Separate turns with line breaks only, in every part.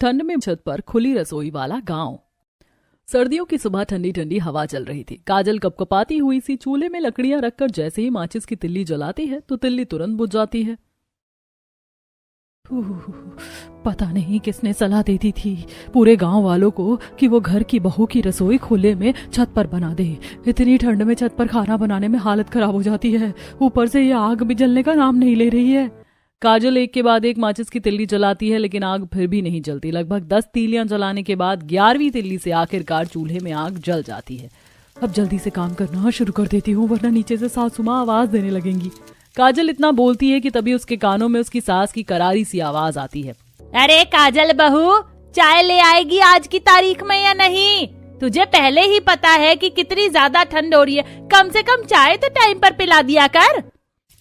ठंड में छत पर खुली रसोई वाला गांव। सर्दियों की सुबह ठंडी ठंडी हवा चल रही थी। काजल कपकपाती हुई सी चूल्हे में लकड़ियां रखकर जैसे ही माचिस की तिल्ली जलाती है तो तिल्ली तुरंत बुझ जाती है। पता नहीं किसने सलाह दे दी थी पूरे गांव वालों को कि वो घर की बहू की रसोई खुले में छत पर बना दे। इतनी ठंड में छत पर खाना बनाने में हालत खराब हो जाती है, ऊपर से ये आग भी जलने का नाम नहीं ले रही है। काजल एक के बाद एक माचिस की तिल्ली जलाती है, लेकिन आग फिर भी नहीं जलती। लगभग 10 तीलियां जलाने के बाद 11वीं तिल्ली से आखिरकार चूल्हे में आग जल जाती है। अब जल्दी से काम करना शुरू कर देती हूँ, वरना नीचे से सासू माँ आवाज देने लगेंगी। काजल इतना बोलती है कि तभी उसके कानों में उसकी सास की करारी सी आवाज आती है।
अरे काजल बहू, चाय ले आएगी आज की तारीख में या नहीं? तुझे पहले ही पता है कि कितनी ज्यादा ठंड हो रही है, कम से कम चाय तो टाइम पर पिला दिया कर।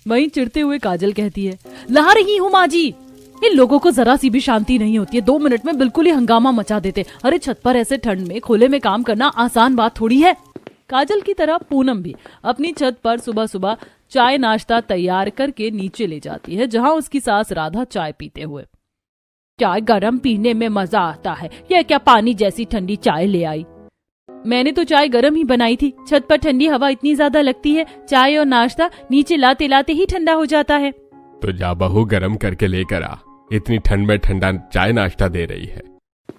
वहीं चिढ़ते हुए काजल कहती है, ला रही हूँ माँ जी। इन लोगों को जरा सी भी शांति नहीं होती है, 2 मिनट में बिल्कुल ही हंगामा मचा देते। अरे छत पर ऐसे ठंड में खुले में काम करना आसान बात थोड़ी है। काजल की तरह पूनम भी अपनी छत पर सुबह सुबह चाय नाश्ता तैयार करके नीचे ले जाती है, जहाँ उसकी सास राधा चाय पीते हुए।
चाय गरम पीने में मजा आता है, यह क्या पानी जैसी ठंडी चाय ले आई?
मैंने तो चाय गरम ही बनाई थी, छत पर ठंडी हवा इतनी ज्यादा लगती है, चाय और नाश्ता नीचे लाते लाते ही ठंडा हो जाता है।
तो जा बहू गरम करके लेकर आ, इतनी ठंड में ठंडा चाय नाश्ता दे रही है।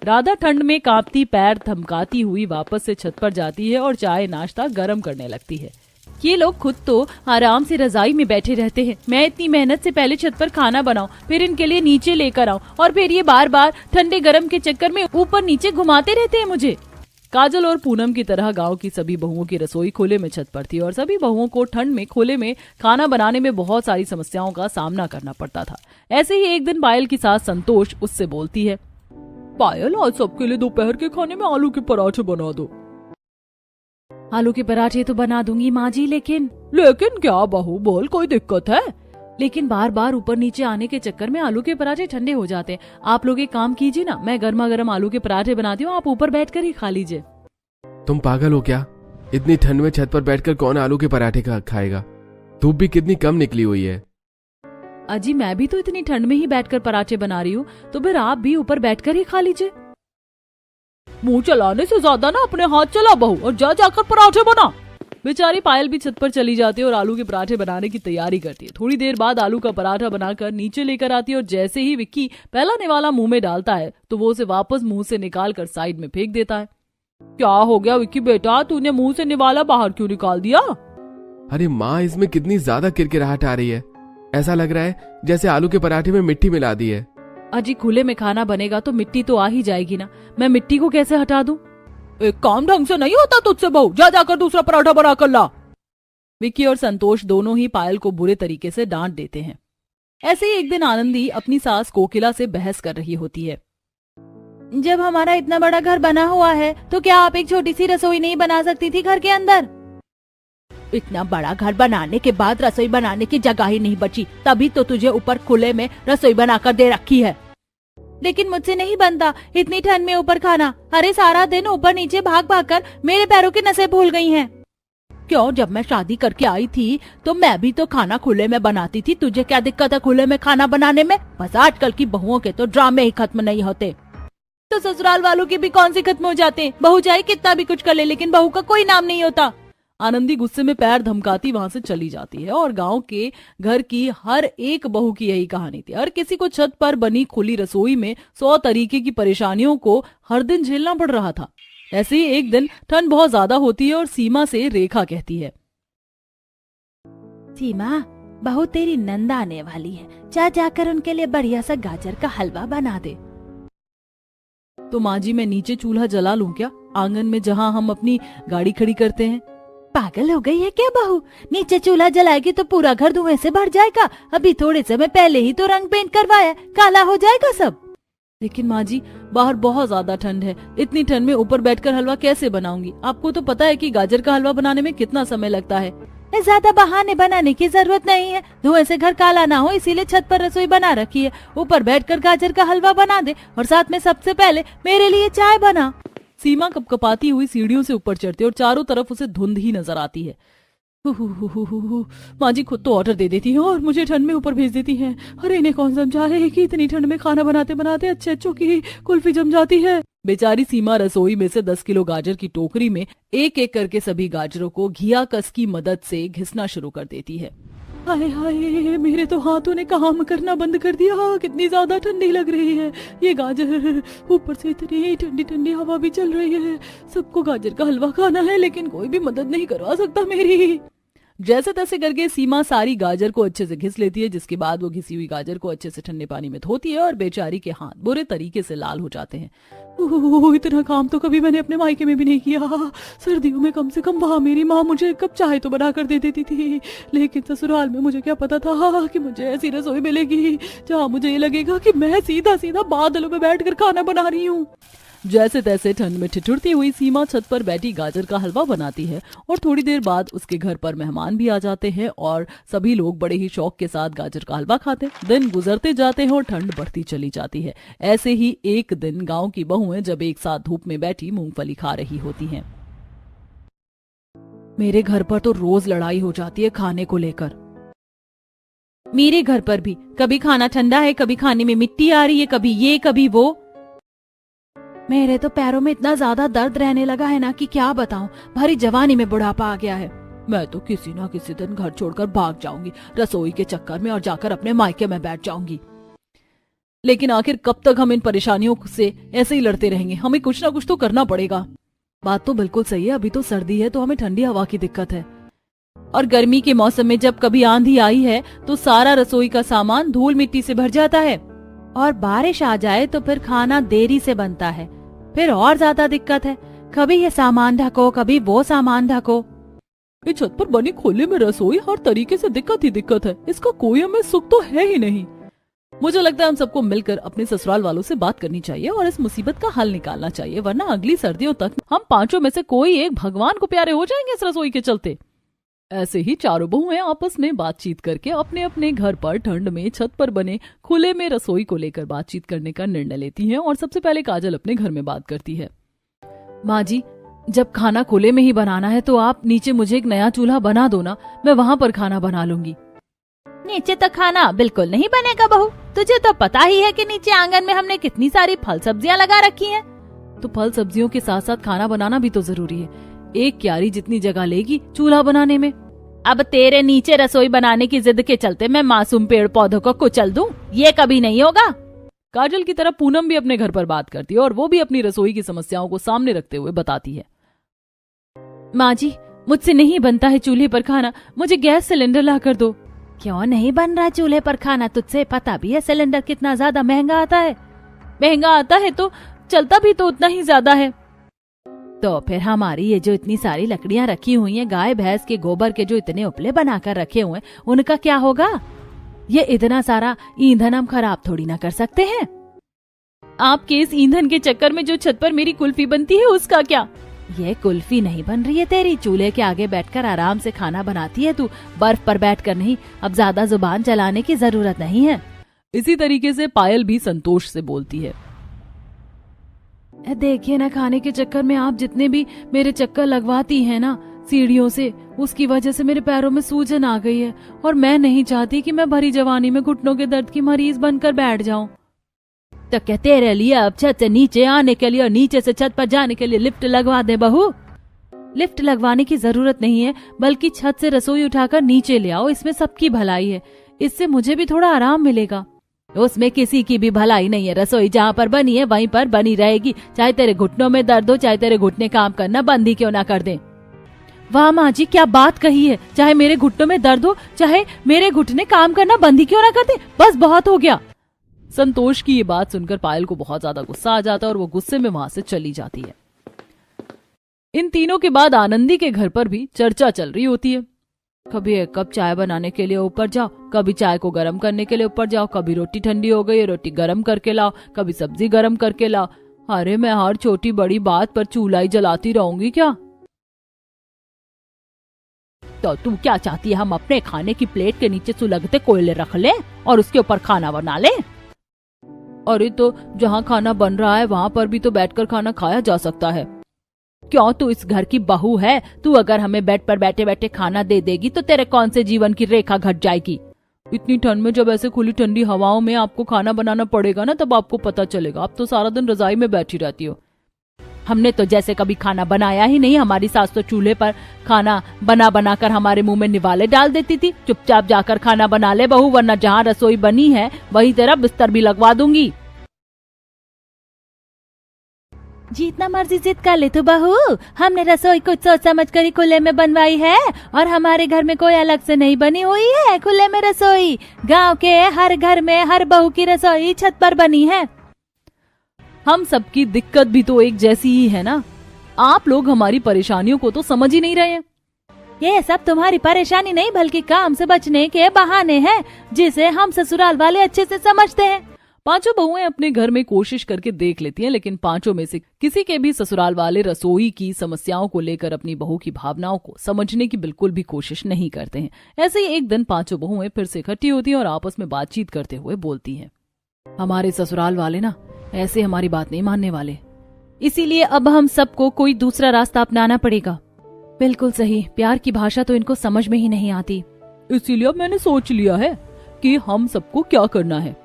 राधा ठंड में कांपती पैर थमकाती हुई वापस से छत पर जाती है और चाय नाश्ता गरम करने लगती है। ये लोग खुद तो आराम से रजाई में बैठे रहते हैं, मैं इतनी मेहनत से पहले छत पर खाना बनाऊं, फिर इनके लिए नीचे लेकर आऊं, और फिर ये बार बार ठंडे गरम के चक्कर में ऊपर नीचे घुमाते रहते हैं मुझे। काजल और पूनम की तरह गांव की सभी बहुओं की रसोई खुले में छत पर थी और सभी बहुओं को ठंड में खुले में खाना बनाने में बहुत सारी समस्याओं का सामना करना पड़ता था। ऐसे ही एक दिन पायल की सास संतोष उससे बोलती है, पायल आज सबके लिए दोपहर के खाने में आलू के पराठे बना दो।
आलू के पराठे तो बना दूंगी माँ जी, लेकिन
क्या बहू बोल, कोई दिक्कत है?
लेकिन बार बार ऊपर नीचे आने के चक्कर में आलू के पराठे ठंडे हो जाते हैं। आप लोग एक काम कीजिए ना, मैं गर्मा गर्म आलू के पराठे बनाती हूँ, आप ऊपर बैठकर ही खा लीजिए।
तुम पागल हो क्या? इतनी ठंड में छत पर बैठकर कौन आलू के पराठे खाएगा? धूप भी कितनी कम निकली हुई है।
अजी मैं भी तो इतनी ठंड में ही बैठकर पराठे बना रही हूँ, तो फिर आप भी ऊपर बैठकर ही खा लीजिए। मुंह चलाने से ज्यादा ना अपने हाथ चला बहू, और जाकर पराठे बना। बेचारी पायल भी छत पर चली जाती है और आलू के पराठे बनाने की तैयारी करती है। थोड़ी देर बाद आलू का पराठा बनाकर नीचे लेकर आती है और जैसे ही विक्की पहला निवाला मुंह में डालता है तो वो उसे वापस मुंह से निकाल कर साइड में फेंक देता है। क्या हो गया विक्की बेटा, तूने मुंह से निवाला बाहर क्यों निकाल दिया?
अरे माँ, इसमें कितनी ज्यादा किरकिराहट आ रही है, ऐसा लग रहा है जैसे आलू के पराठे में मिट्टी मिला दी है।
अजी खुले में खाना बनेगा तो मिट्टी तो आ ही जाएगी ना, मैं मिट्टी को कैसे हटा दूं? एक काम ढंग से नहीं होता तुझसे बहू, जाकर दूसरा पराठा बना कर ला। विक्की और संतोष दोनों ही पायल को बुरे तरीके से डांट देते हैं। ऐसे ही एक दिन आनंदी अपनी सास कोकिला से बहस कर रही होती है।
जब हमारा इतना बड़ा घर बना हुआ है तो क्या आप एक छोटी सी रसोई नहीं बना सकती थी घर के अंदर? इतना बड़ा घर बनाने के बाद रसोई बनाने की जगह ही नहीं बची, तभी तो तुझे ऊपर खुले में रसोई बनाकर दे रखी है। लेकिन मुझसे नहीं बनता इतनी ठंड में ऊपर खाना। अरे सारा दिन ऊपर नीचे भाग भाग कर मेरे पैरों की नसें भूल गई हैं। क्यों, जब मैं शादी करके आई थी तो मैं भी तो खाना खुले में बनाती थी, तुझे क्या दिक्कत है खुले में खाना बनाने में? बस आजकल की बहुओं के तो ड्रामे ही खत्म नहीं होते। तो ससुराल वालों के भी कौन से खत्म हो जाते हैं? बहू चाहे कितना भी कुछ कर ले, लेकिन बहू का कोई नाम नहीं होता।
आनंदी गुस्से में पैर धमकाती वहां से चली जाती है और गांव के घर की हर एक बहू की यही कहानी थी। हर किसी को छत पर बनी खुली रसोई में 100 तरीके की परेशानियों को हर दिन झेलना पड़ रहा था। ऐसे ही एक दिन ठंड बहुत ज्यादा होती है और सीमा से रेखा कहती है,
सीमा बहू तेरी नंद आने वाली है, जाकर उनके लिए बढ़िया सा गाजर का हलवा बना दे।
तो माँ जी मैं नीचे चूल्हा जला लूं क्या, आंगन में जहाँ हम अपनी गाड़ी खड़ी करते हैं?
पागल हो गई है क्या बहू? नीचे चूल्हा जलाएगी तो पूरा घर धुएं से भर जाएगा। अभी थोड़े समय पहले ही तो रंग पेंट करवाया, काला हो जाएगा सब।
लेकिन माँ जी बाहर बहुत ज्यादा ठंड है, इतनी ठंड में ऊपर बैठकर हलवा कैसे बनाऊंगी? आपको तो पता है कि गाजर का हलवा बनाने में कितना समय लगता है।
ज्यादा बहाने बनाने की जरूरत नहीं है, धुएं से घर काला ना हो इसीलिए छत पर रसोई बना रखी है। ऊपर बैठकर गाजर का हलवा बना दे और साथ में सबसे पहले मेरे लिए चाय बना।
सीमा कपकपाती हुई सीढ़ियों से ऊपर चढ़ती और चारों तरफ उसे धुंध ही नजर आती है। माँ जी खुद तो ऑर्डर दे देती हैं और मुझे ठंड में ऊपर भेज देती हैं। अरे इन्हें कौन समझा है कि इतनी ठंड में खाना बनाते बनाते अच्छे अच्छों की कुल्फी जम जाती है। बेचारी सीमा रसोई में से 10 किलो गाजर की टोकरी में एक एक करके सभी गाजरों को घिया कस की मदद से घिसना शुरू कर देती है। हाय हाय, मेरे तो हाथों ने काम करना बंद कर दिया। कितनी ज्यादा ठंडी लग रही है ये गाजर, ऊपर से इतनी ठंडी ठंडी हवा भी चल रही है। सबको गाजर का हलवा खाना है लेकिन कोई भी मदद नहीं करवा सकता मेरी। जैसे तैसे करके सीमा सारी गाजर को अच्छे से घिस लेती है, जिसके बाद वो घिसी हुई गाजर को अच्छे से ठंडे पानी में धोती है और बेचारी के हाथ बुरे तरीके से लाल हो जाते हैं। इतना काम तो कभी मैंने अपने मायके में भी नहीं किया। सर्दियों में कम से कम वहाँ मेरी माँ मुझे कप चाय तो बना कर दे देती थी, लेकिन ससुराल में मुझे क्या पता था कि मुझे ऐसी रसोई मिलेगी जहाँ मुझे ये लगेगा कि मैं सीधा सीधा बादलों में बैठकर खाना बना रही हूँ। जैसे तैसे ठंड में ठिठुरती हुई सीमा छत पर बैठी गाजर का हलवा बनाती है और थोड़ी देर बाद उसके घर पर मेहमान भी आ जाते हैं और सभी लोग बड़े ही शौक के साथ गाजर का हलवा खाते हैं। दिन गुजरते जाते हैं और ठंड बढ़ती चली जाती है। ऐसे ही एक दिन गांव की बहुएं जब एक साथ धूप में बैठी मूंगफली खा रही होती हैं। मेरे घर पर तो रोज लड़ाई हो जाती है खाने को लेकर।
मेरे घर पर भी कभी खाना ठंडा है, कभी खाने में मिट्टी आ रही है, कभी ये कभी वो। मेरे तो पैरों में इतना ज्यादा दर्द रहने लगा है ना कि क्या बताऊं। भरी जवानी में बुढ़ापा आ गया है। मैं तो किसी ना किसी दिन घर छोड़कर भाग जाऊंगी रसोई के चक्कर में और जाकर अपने मायके में बैठ जाऊंगी। लेकिन आखिर कब तक हम इन परेशानियों से ऐसे ही लड़ते रहेंगे? हमें कुछ ना कुछ तो करना पड़ेगा। बात तो बिल्कुल सही है, अभी तो सर्दी है तो हमें ठंडी हवा की दिक्कत है, और गर्मी के मौसम में जब कभी आंधी आई है तो सारा रसोई का सामान धूल मिट्टी से भर जाता है, और बारिश आ जाए तो फिर खाना देरी से बनता है, फिर और ज्यादा दिक्कत है। कभी ये सामान ढको, कभी वो सामान ढको।
इस छत पर बनी खुले में रसोई हर तरीके से दिक्कत ही दिक्कत है। इसका कोई हमें सुख तो है ही नहीं। मुझे लगता है हम सबको मिलकर अपने ससुराल वालों से बात करनी चाहिए और इस मुसीबत का हल निकालना चाहिए, वरना अगली सर्दियों तक हम पांचों में से कोई एक भगवान को प्यारे हो जाएंगे इस रसोई के चलते। ऐसे ही चारों बहुएं आपस में बातचीत करके अपने अपने घर पर ठंड में छत पर बने खुले में रसोई को लेकर बातचीत करने का निर्णय लेती हैं। और सबसे पहले काजल अपने घर में बात करती है। माँ जी, जब खाना खुले में ही बनाना है तो आप नीचे मुझे एक नया चूल्हा बना दो ना, मैं वहाँ पर खाना बना लूंगी।
नीचे तक खाना बिल्कुल नहीं बनेगा बहू। तुझे तो पता ही है कि नीचे आंगन में हमने कितनी सारी फल सब्जियां लगा रखी हैं।
तो फल सब्जियों के साथ साथ खाना बनाना भी तो जरूरी है। एक क्यारी जितनी जगह लेगी चूल्हा बनाने में।
अब तेरे नीचे रसोई बनाने की जिद के चलते मैं मासूम पेड़ पौधों को कुचल दूं, ये कभी नहीं होगा।
काजल की तरह पूनम भी अपने घर पर बात करती है और वो भी अपनी रसोई की समस्याओं को सामने रखते हुए बताती है।
माँ जी, मुझसे नहीं बनता है चूल्हे पर खाना, मुझे गैस सिलेंडर ला कर दो। क्यों नहीं बन रहा चूल्हे पर खाना? तुझसे पता भी है सिलेंडर कितना ज्यादा महंगा आता है।
महंगा आता है तो चलता भी तो उतना ही ज्यादा है।
तो फिर हमारी ये जो इतनी सारी लकड़ियां रखी हुई हैं, गाय भैंस के गोबर के जो इतने उपले बनाकर रखे हुए हैं, उनका क्या होगा? ये इतना सारा ईंधन हम खराब थोड़ी ना कर सकते हैं।
आपके इस ईंधन के चक्कर में जो छत पर मेरी कुल्फी बनती है उसका क्या?
ये कुल्फी नहीं बन रही है तेरी, चूल्हे के आगे बैठकर आराम से खाना बनाती है तू, बर्फ पर बैठकर नहीं। अब ज्यादा जुबान चलाने की जरूरत नहीं है।
इसी तरीके से पायल भी संतोष से बोलती है।
देखिए ना, खाने के चक्कर में आप जितने भी मेरे चक्कर लगवाती हैं ना सीढ़ियों से, उसकी वजह से मेरे पैरों में सूजन आ गई है और मैं नहीं चाहती कि मैं भरी जवानी में घुटनों के दर्द की मरीज बनकर बैठ जाऊं। तो क्या तेरे लिए अब छत से नीचे आने के लिए और नीचे से छत पर जाने के लिए लिफ्ट लगवा दे बहू? लिफ्ट लगवाने की जरूरत नहीं है, बल्कि छत से रसोई उठाकर नीचे ले आओ, इसमें सबकी भलाई है। इससे मुझे भी थोड़ा आराम मिलेगा।
उसमें किसी की भी भलाई नहीं है। रसोई जहाँ पर बनी है वहीं पर बनी रहेगी, चाहे तेरे घुटनों में दर्द हो, चाहे तेरे घुटने काम करना बंद ही क्यों ना कर दें।
वाह माँ जी, क्या बात कही है। चाहे मेरे घुटनों में दर्द हो, चाहे मेरे घुटने काम करना बंद ही क्यों ना कर दें, बस बहुत हो गया।
संतोष की ये बात सुनकर पायल को बहुत ज्यादा गुस्सा आ जाता है और वो गुस्से में वहां से चली जाती है। इन तीनों के बाद आनंदी के घर पर भी चर्चा चल रही होती है। कभी एक कप चाय बनाने के लिए ऊपर जाओ, कभी चाय को गर्म करने के लिए ऊपर जाओ, कभी रोटी ठंडी हो गई रोटी गर्म करके लाओ, कभी सब्जी गर्म करके लाओ। अरे मैं हर छोटी बड़ी बात पर चूल्हा ही जलाती रहूंगी क्या?
तो तू क्या चाहती है, हम अपने खाने की प्लेट के नीचे सुलगते कोयले रख लें और उसके ऊपर खाना बना लें?
अरे तो जहाँ खाना बन रहा है वहाँ पर भी तो बैठकर खाना खाया जा सकता है।
क्यों, तू इस घर की बहू है। तू अगर हमें बेड पर बैठे बैठे खाना दे देगी तो तेरे कौन से जीवन की रेखा घट जाएगी।
इतनी ठंड में जब ऐसे खुली ठंडी हवाओं में आपको खाना बनाना पड़ेगा ना, तब आपको पता चलेगा। आप तो सारा दिन रजाई में बैठी रहती हो।
हमने तो जैसे कभी खाना बनाया ही नहीं। हमारी सास तो चूल्हे पर खाना बना बना कर हमारे मुंह में निवाले डाल देती थी। चुपचाप जाकर खाना बना ले बहू, वरना जहाँ रसोई बनी है वहीं तेरा बिस्तर भी लगवा दूंगी। जितना मर्जी जिद कर ले तू बहू, हमने रसोई कुछ सोच समझ कर ही खुले में बनवाई है और हमारे घर में कोई अलग से नहीं बनी हुई है खुले में रसोई। गांव के हर घर में हर बहू की रसोई छत पर बनी है।
हम सबकी दिक्कत भी तो एक जैसी ही है ना। आप लोग हमारी परेशानियों को तो समझ ही नहीं रहे हैं।
ये सब तुम्हारी परेशानी नहीं बल्कि काम से बचने के बहाने हैं, जिसे हम ससुराल वाले अच्छे से समझते हैं।
पांचों बहुएं अपने घर में कोशिश करके देख लेती हैं, लेकिन पांचों में से किसी के भी ससुराल वाले रसोई की समस्याओं को लेकर अपनी बहू की भावनाओं को समझने की बिल्कुल भी कोशिश नहीं करते हैं। ऐसे ही एक दिन पांचों बहुएं फिर से इकट्ठी होती हैं और आपस में बातचीत करते हुए बोलती हैं, हमारे ससुराल वाले ना ऐसे हमारी बात नहीं मानने वाले,
इसीलिए अब हम सबको कोई दूसरा रास्ता अपनाना पड़ेगा।
बिल्कुल सही, प्यार की भाषा तो इनको समझ में ही नहीं आती। इसीलिए अब मैंने सोच लिया है कि हम सबको क्या करना है।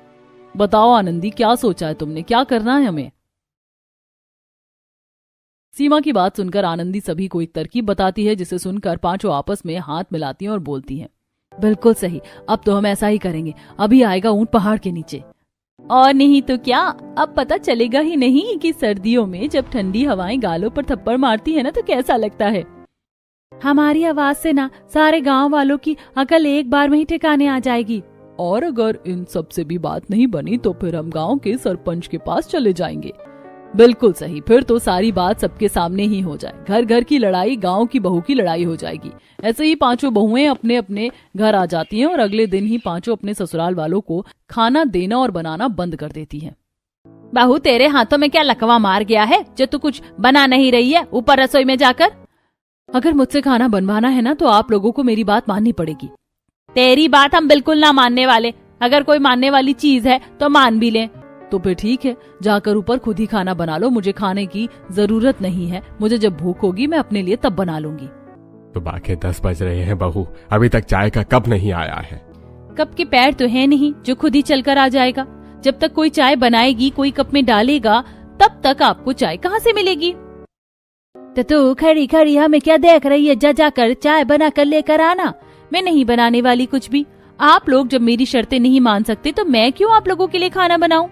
बताओ आनंदी, क्या सोचा है तुमने, क्या करना है हमें? सीमा की बात सुनकर आनंदी सभी को एक तरकीब बताती है, जिसे सुनकर पांचों आपस में हाथ मिलाती हैं और बोलती हैं, बिल्कुल सही, अब तो हम ऐसा ही करेंगे। अभी आएगा ऊंट पहाड़ के नीचे।
और नहीं तो क्या, अब पता चलेगा ही नहीं कि सर्दियों में जब ठंडी हवाएं गालों पर थप्पड़ मारती है ना तो कैसा लगता है। हमारी आवाज से ना सारे गांव वालों की अकल एक बार में ही ठिकाने आ जाएगी।
और अगर इन सब से भी बात नहीं बनी तो फिर हम गांव के सरपंच के पास चले जाएंगे। बिल्कुल सही, फिर तो सारी बात सबके सामने ही हो जाए। घर घर की लड़ाई गांव की बहू की लड़ाई हो जाएगी। ऐसे ही पांचों बहुएं अपने अपने घर आ जाती हैं और अगले दिन ही पांचों अपने ससुराल वालों को खाना देना और बनाना बंद कर देती हैं।
बहू, तेरे हाथों में क्या लकवा मार गया है जो तू कुछ बना नहीं रही है ऊपर रसोई में जाकर?
अगर मुझसे खाना बनवाना है ना तो आप लोगों को मेरी बात माननी पड़ेगी।
तेरी बात हम बिल्कुल ना मानने वाले। अगर कोई मानने वाली चीज है तो मान भी ले।
तो फिर ठीक है, जाकर ऊपर खुद ही खाना बना लो। मुझे खाने की जरूरत नहीं है। मुझे जब भूख होगी मैं अपने लिए तब बना लूंगी।
सुबह के 10 बज रहे हैं बहू, अभी तक चाय का कप नहीं आया है।
कप के पैर तो है नहीं जो खुद ही चलकर आ जाएगा। जब तक कोई चाय बनाएगी, कोई कप में डालेगा, तब तक आपको चाय कहाँ से मिलेगी? तो तू खड़ी खड़ी हमें क्या देख रही है? जा जाकर चाय बना कर लेकर आना। मैं नहीं बनाने वाली कुछ भी। आप लोग जब मेरी शर्तें नहीं मान सकते तो मैं क्यों आप लोगों के लिए खाना बनाऊं?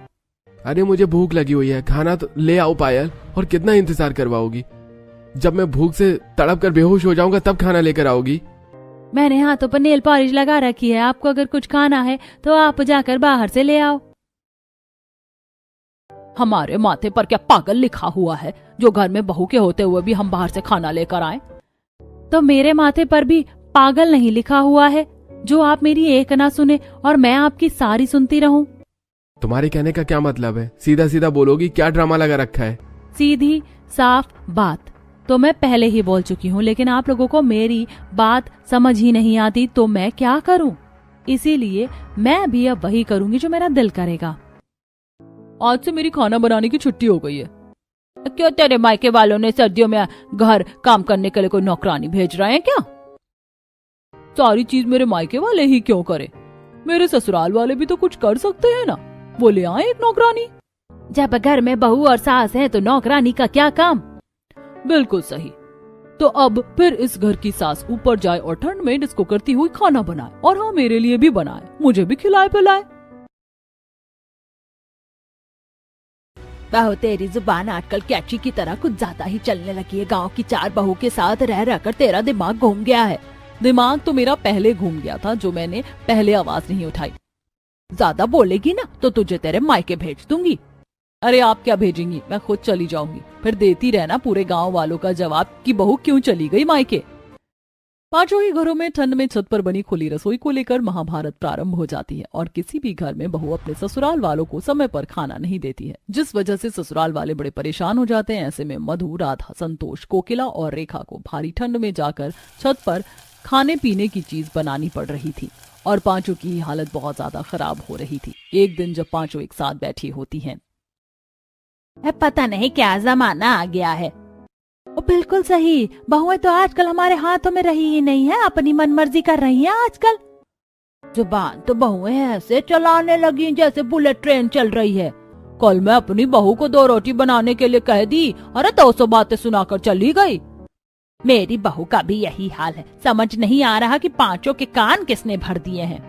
अरे मुझे भूख लगी हुई है, खाना तो ले आओ पायल। और कितना इंतजार करवाओगी? जब मैं भूख से तड़प कर बेहोश हो जाऊंगा तब खाना लेकर आओगी।
मैंने हाथों पर नेल पॉलिश लगा रखी है। आपको अगर कुछ खाना है तो आप जाकर बाहर से ले आओ।
हमारे माथे पर क्या पागल लिखा हुआ है जो घर में बहू के होते हुए भी हम बाहर से खाना लेकर आए?
तो मेरे माथे पर भी पागल नहीं लिखा हुआ है जो आप मेरी एक ना सुने और मैं आपकी सारी सुनती रहूं।
तुम्हारे कहने का क्या मतलब है? सीधा सीधा बोलोगी, क्या ड्रामा लगा रखा है?
सीधी साफ बात तो मैं पहले ही बोल चुकी हूँ, लेकिन आप लोगों को मेरी बात समझ ही नहीं आती तो मैं क्या करूं? इसीलिए मैं भी अब वही करूंगी जो मेरा दिल करेगा।
आज से मेरी खाना बनाने की छुट्टी हो गई है।
क्यों, तेरे मायके वालों ने सर्दियों में घर काम करने के लिए कोई नौकरानी भेज रहे हैं क्या?
सारी चीज मेरे मायके वाले ही क्यों करे? मेरे ससुराल वाले भी तो कुछ कर सकते हैं ना। वो ले आए एक नौकरानी।
जब घर में बहू और सास है तो नौकरानी का क्या काम?
बिल्कुल सही। तो अब फिर इस घर की सास ऊपर जाए और ठंड में डिस्को करती हुई खाना बनाए, और हाँ मेरे लिए भी बनाए, मुझे भी खिलाए पिलाए।
बहू, तेरी जुबान आजकल कैची की तरह कुछ ज्यादा ही चलने लगी है। गांव की 4 बहू के साथ रह रहकर तेरा दिमाग घूम गया है।
दिमाग तो मेरा पहले घूम गया था जो मैंने पहले आवाज नहीं उठाई।
ज्यादा बोलेगी ना तो तुझे तेरे मायके भेज दूंगी।
अरे आप क्या भेजेंगी, मैं खुद चली जाऊंगी। फिर देती रहना पूरे गांव वालों का जवाब कि बहू क्यों चली गई मायके। पांचों ही घरों में ठंड में छत पर बनी खुली रसोई को लेकर महाभारत प्रारंभ हो जाती है और किसी भी घर में बहू अपने ससुराल वालों को समय पर खाना नहीं देती है, जिस वजह से ससुराल वाले बड़े परेशान हो जाते हैं। ऐसे में मधु, राधा, संतोष, कोकिला और रेखा को भारी ठंड में जाकर छत पर खाने पीने की चीज बनानी पड़ रही थी और पांचों की हालत बहुत ज्यादा खराब हो रही थी। एक दिन जब पांचों एक साथ बैठी होती हैं,
पता नहीं क्या जमाना आ गया है। बिल्कुल सही, बहुएं तो आजकल हमारे हाथों में रही ही नहीं है, अपनी मनमर्जी कर रही हैं आजकल। जुबान तो बहुएं ऐसे चलाने लगी जैसे बुलेट ट्रेन चल रही है। कल मैं अपनी बहू को 2 रोटी बनाने के लिए कह दी, अरे 200 बातें सुनाकर चली गई। मेरी बहू का भी यही हाल है, समझ नहीं आ रहा कि 5 के कान किसने भर दिए हैं।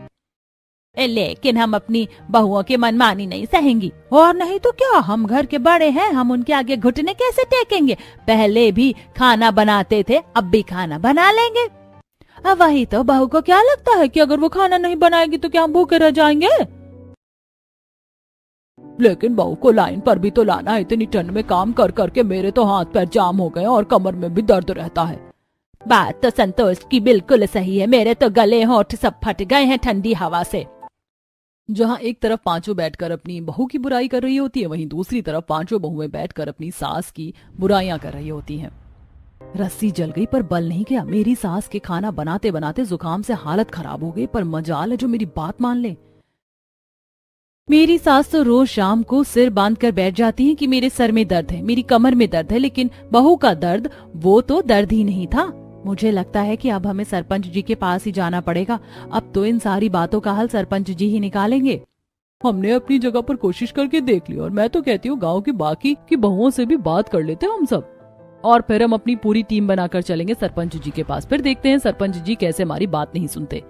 लेकिन हम अपनी बहुओं की मनमानी नहीं सहेंगी, और नहीं तो क्या, हम घर के बड़े हैं, हम उनके आगे घुटने कैसे टेकेंगे। पहले भी खाना बनाते थे, अब भी खाना बना लेंगे। अब वही तो, बहू को क्या लगता है कि अगर वो खाना नहीं बनाएगी तो क्या हम भूखे रह जाएंगे। लेकिन बहू को लाइन पर भी तो लाना है, इतनी ठंड में काम कर करके मेरे तो हाथ पैर जाम हो गए और कमर में भी दर्द रहता है। बात तो संतोष की बिल्कुल सही है, मेरे तो गले होठ सब फट गए हैं ठंडी हवा से।
जहाँ एक तरफ 5 बैठकर अपनी बहू की बुराई कर रही होती है, वहीं दूसरी तरफ 5 बहुएं बैठकर अपनी सास की बुराइयां कर रही होती हैं। रस्सी जल गई पर बल नहीं गया। मेरी सास के खाना बनाते बनाते जुकाम से हालत खराब हो गई, पर मजाल है जो मेरी बात मान ले। मेरी सास तो रोज शाम को सिर बांध कर बैठ जाती है कि मेरे सर में दर्द है, मेरी कमर में दर्द है, लेकिन बहू का दर्द वो तो दर्द ही नहीं था। मुझे लगता है कि अब हमें सरपंच जी के पास ही जाना पड़ेगा। अब तो इन सारी बातों का हल सरपंच जी ही निकालेंगे। हमने अपनी जगह पर कोशिश करके देख ली, और मैं तो कहती हूँ गांव की बाकी की बहुओं से भी बात कर लेते हम सब, और फिर हम अपनी पूरी टीम बनाकर चलेंगे सरपंच जी के पास। फिर देखते हैं सरपंच जी कैसे हमारी बात नहीं सुनते।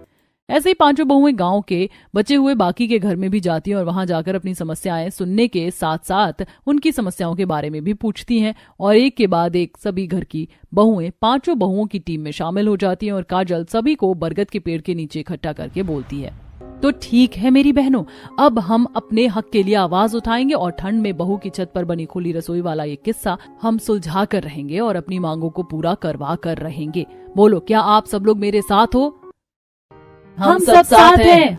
ऐसे ही 5 बहुएं गांव के बचे हुए बाकी के घर में भी जाती हैं और वहां जाकर अपनी समस्याएं सुनने के साथ साथ उनकी समस्याओं के बारे में भी पूछती हैं। और एक के बाद एक सभी घर की बहुएं 5 बहुओं की टीम में शामिल हो जाती हैं और काजल सभी को बरगद के पेड़ के नीचे इकट्ठा करके बोलती है, तो ठीक है मेरी बहनों, अब हम अपने हक के लिए आवाज उठाएंगे और ठंड में बहू की छत पर बनी खुली रसोई वाला ये किस्सा हम सुलझा कर रहेंगे और अपनी मांगों को पूरा करवा कर रहेंगे। बोलो, क्या आप सब लोग मेरे साथ हो?
हम सब साथ हैं।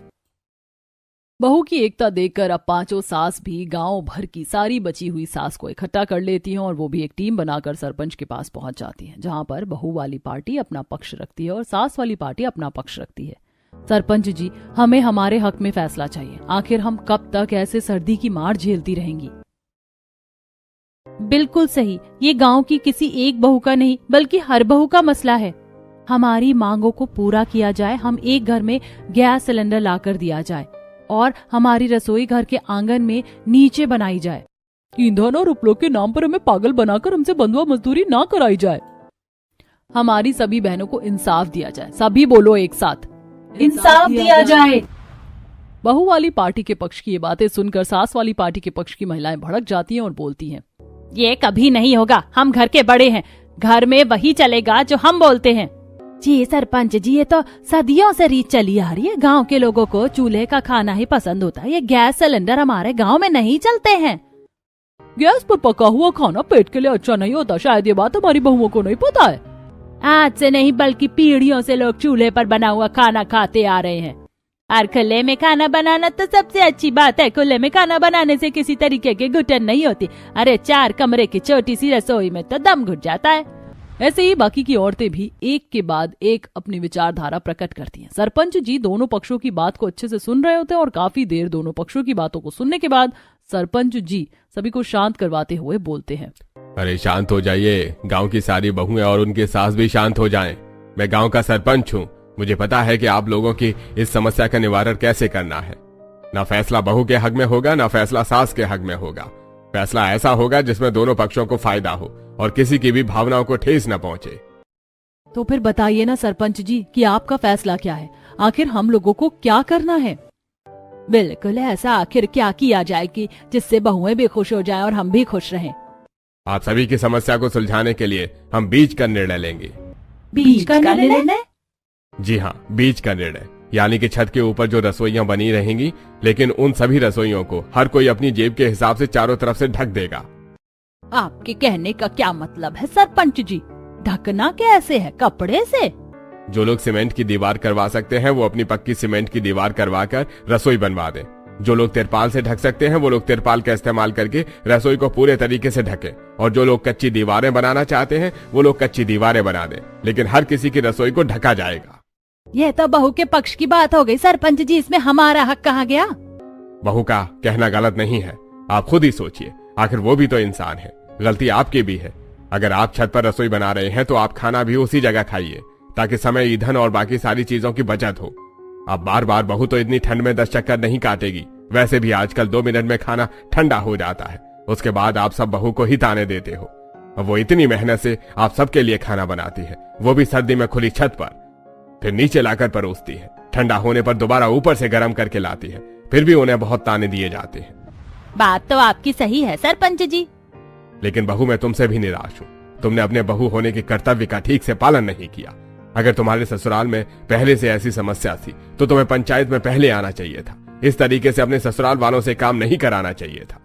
बहू की एकता देखकर अब 5 सास भी गांव भर की सारी बची हुई सास को इकट्ठा कर लेती हैं और वो भी एक टीम बनाकर सरपंच के पास पहुंच जाती हैं, जहां पर बहू वाली पार्टी अपना पक्ष रखती है और सास वाली पार्टी अपना पक्ष रखती है। सरपंच जी, हमें हमारे हक में फैसला चाहिए। आखिर हम कब तक ऐसे सर्दी की मार झेलती रहेंगी?
बिल्कुल सही, ये गांव की किसी एक बहू का नहीं बल्कि हर बहू का मसला है। हमारी मांगों को पूरा किया जाए, हम एक घर में गैस सिलेंडर लाकर दिया जाए और हमारी रसोई घर के आंगन में नीचे बनाई जाए।
ईंधन और उपलोग के नाम पर हमें पागल बनाकर हमसे बंधुआ मजदूरी ना कराई जाए। हमारी सभी बहनों को इंसाफ दिया जाए। सभी बोलो एक साथ,
इंसाफ दिया जाए।
बहू वाली पार्टी के पक्ष की ये बातें सुनकर सास वाली पार्टी के पक्ष की महिलाएं भड़क जाती हैं और बोलती हैं,
ये कभी नहीं होगा, हम घर के बड़े हैं, घर में वही चलेगा जो हम बोलते हैं। जी सरपंच जी, ये तो सदियों से रीत चली आ रही है, गांव के लोगों को चूल्हे का खाना ही पसंद होता है, ये गैस सिलेंडर हमारे गांव में नहीं चलते हैं।
गैस पर पका हुआ खाना पेट के लिए अच्छा नहीं होता, शायद ये बात हमारी बहुओं को नहीं पता है।
आज से नहीं बल्कि पीढ़ियों से लोग चूल्हे पर बना हुआ खाना खाते आ रहे हैं, और खुले में खाना बनाना तो सबसे अच्छी बात है। खुले में खाना बनाने से किसी तरीके की घुटन नहीं होती। अरे 4 कमरे की छोटी सी रसोई में तो दम घुट जाता है।
ऐसे ही बाकी की औरतें भी एक के बाद एक अपनी विचारधारा प्रकट करती हैं। सरपंच जी दोनों पक्षों की बात को अच्छे से सुन रहे होते हैं और काफी देर दोनों पक्षों की बातों को सुनने के बाद सरपंच जी सभी को शांत करवाते हुए बोलते हैं,
अरे शांत हो जाइए, गांव की सारी बहुएं और उनके सास भी शांत हो जाएं। मैं गांव का सरपंच हूँ, मुझे पता है कि आप लोगों की इस समस्या का निवारण कैसे करना है। ना फैसला बहू के हक में होगा, ना फैसला सास के हक में होगा। फैसला ऐसा होगा जिसमें दोनों पक्षों को फायदा हो और किसी की भी भावनाओं को ठेस न पहुंचे।
तो फिर बताइए ना सरपंच जी कि आपका फैसला क्या है? आखिर हम लोगों को क्या करना है?
बिल्कुल ऐसा, आखिर क्या किया जाए कि जिससे बहुएं भी खुश हो जाएं और हम भी खुश रहें।
आप सभी की समस्या को सुलझाने के लिए हम बीज का निर्णय लेंगे।
बीज का निर्णय?
जी हाँ, बीज का निर्णय, यानी कि छत के ऊपर जो रसोइयां बनी रहेंगी, लेकिन उन सभी रसोइयों को हर कोई अपनी जेब के हिसाब से चारों तरफ से ढक देगा।
आपके कहने का क्या मतलब है सरपंच जी? ढकना कैसे है, कपड़े से?
जो लोग सीमेंट की दीवार करवा सकते हैं वो अपनी पक्की सीमेंट की दीवार करवाकर रसोई बनवा दें। जो लोग तिरपाल से ढक सकते हैं वो लोग तिरपाल का इस्तेमाल करके रसोई को पूरे तरीके से ढकें, और जो लोग कच्ची दीवारें बनाना चाहते हैं वो लोग कच्ची दीवारें बना दें, लेकिन हर किसी की रसोई को ढका जाएगा।
यह तो बहू के पक्ष की बात हो गई सरपंच जी, इसमें हमारा हक कहाँ गया?
बहू का कहना गलत नहीं है, आप खुद ही सोचिए, आखिर वो भी तो इंसान है, गलती आपकी भी है। अगर आप छत पर रसोई बना रहे हैं तो आप खाना भी उसी जगह खाइए, ताकि समय, ईंधन और बाकी सारी चीजों की बचत हो। अब बार बार बहू तो इतनी ठंड में 10 चक्कर नहीं काटेगी। वैसे भी आजकल 2 मिनट में खाना ठंडा हो जाता है। उसके बाद आप सब बहू को ही ताने देते हो। और वो इतनी मेहनत से आप सबके लिए खाना बनाती है, वो भी सर्दी में खुली छत पर, फिर नीचे लाकर परोसती है। ठंडा होने पर दोबारा ऊपर से गर्म करके लाती है, फिर भी उन्हें बहुत ताने दिए जाते हैं।
बात तो आपकी सही है सरपंच जी।
लेकिन बहू, मैं तुमसे भी निराश हूँ। तुमने अपने बहू होने के कर्तव्य का ठीक से पालन नहीं किया। अगर तुम्हारे ससुराल में पहले से ऐसी समस्या थी तो तुम्हें पंचायत में पहले आना चाहिए था। इस तरीके से अपने ससुराल वालों से काम नहीं कराना चाहिए था।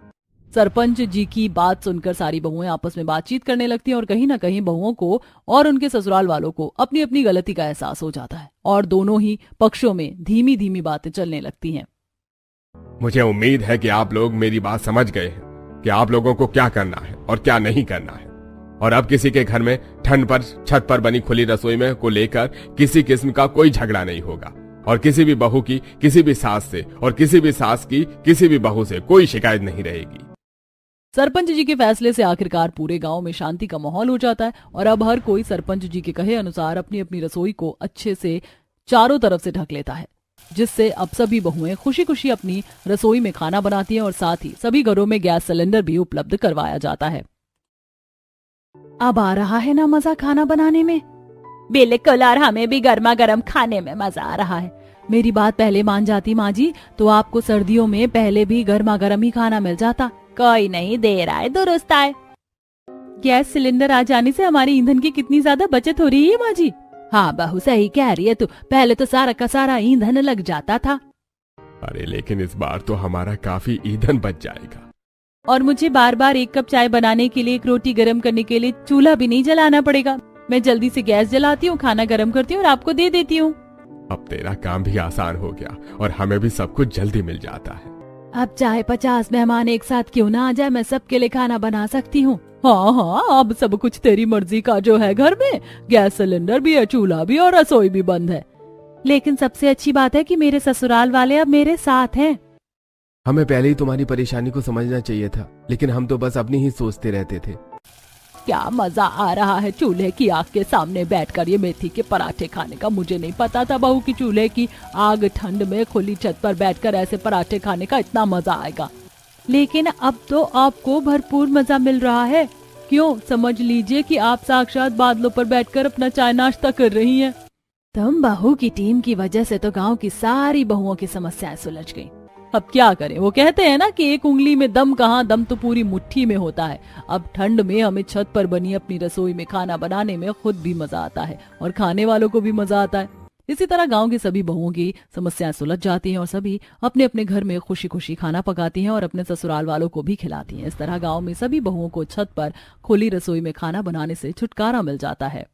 सरपंच जी की बात सुनकर सारी बहुएं आपस में बातचीत करने लगती हैं और कहीं ना कहीं बहुओं को और उनके ससुराल वालों को अपनी अपनी गलती का एहसास हो जाता है और दोनों ही पक्षों में धीमी धीमी बातें चलने लगती हैं।
मुझे उम्मीद है कि आप लोग मेरी बात समझ गए हैं कि आप लोगों को क्या करना है और क्या नहीं करना है। और अब किसी के घर में ठंड पर छत पर बनी खुली रसोई में को लेकर किसी किस्म का कोई झगड़ा नहीं होगा और किसी भी बहू की किसी भी सास से और किसी भी सास की किसी भी बहू से कोई शिकायत नहीं रहेगी।
सरपंच जी के फैसले से आखिरकार पूरे गांव में शांति का माहौल हो जाता है और अब हर कोई सरपंच जी के कहे अनुसार अपनी अपनी रसोई को अच्छे से चारों तरफ से ढक लेता है, जिससे अब सभी बहुएं खुशी खुशी अपनी रसोई में खाना बनाती हैं और साथ ही सभी घरों में गैस सिलेंडर भी उपलब्ध करवाया जाता है।
अब आ रहा है ना मजा खाना बनाने में? बिल्कुल, और हमें भी गर्मा गर्म खाने में मजा आ रहा है।
मेरी बात पहले मान जाती माँ जी तो आपको सर्दियों में पहले भी गर्मा गर्म ही खाना मिल जाता।
कोई नहीं, देर आए दुरुस्त आए।
गैस सिलेंडर आ जाने से हमारी ईंधन की कितनी ज्यादा बचत हो रही है माँ जी।
हाँ बहू, सही कह रही है तू। पहले तो सारा का सारा ईंधन लग जाता था।
अरे लेकिन इस बार तो हमारा काफी ईंधन बच जाएगा।
और मुझे बार बार 1 कप चाय बनाने के लिए, 1 रोटी गर्म करने के लिए चूल्हा भी नहीं जलाना पड़ेगा। मैं जल्दी से गैस जलाती हूँ, खाना गर्म करती हूँ और आपको दे देती हूँ।
अब तेरा काम भी आसान हो गया और हमें भी सब कुछ जल्दी मिल जाता है।
अब चाहे 50 मेहमान एक साथ क्यों ना आ जाए, मैं सबके लिए खाना बना सकती हूँ।
हाँ हाँ, अब सब कुछ तेरी मर्जी का जो है घर में। गैस सिलेंडर भी है, चूल्हा भी और रसोई भी बंद है।
लेकिन सबसे अच्छी बात है कि मेरे ससुराल वाले अब मेरे साथ हैं।
हमें पहले ही तुम्हारी परेशानी को समझना चाहिए था, लेकिन हम तो बस अपनी ही सोचते रहते थे।
क्या मजा आ रहा है चूल्हे की आग के सामने बैठकर ये मेथी के पराठे खाने का। मुझे नहीं पता था बहू की चूल्हे की आग ठंड में खुली छत पर बैठकर ऐसे पराठे खाने का इतना मजा आएगा।
लेकिन अब तो आपको भरपूर मजा मिल रहा है।
क्यों? समझ लीजिए कि आप साक्षात बादलों पर बैठकर अपना चाय नाश्ता कर रही हैं।
तुम बहू की टीम की वजह से तो गांव की सारी बहुओं की समस्याएं सुलझ गईं।
अब क्या करें, वो कहते हैं ना कि एक उंगली में दम कहाँ, दम तो पूरी मुट्ठी में होता है। अब ठंड में हमें छत पर बनी अपनी रसोई में खाना बनाने में खुद भी मजा आता है और खाने वालों को भी मजा आता है। इसी तरह गांव की सभी बहुओं की समस्याएं सुलझ जाती हैं और सभी अपने अपने घर में खुशी खुशी खाना पकाती हैं और अपने ससुराल वालों को भी खिलाती हैं। इस तरह गांव में सभी बहुओं को छत पर खुली रसोई में खाना बनाने से छुटकारा मिल जाता है।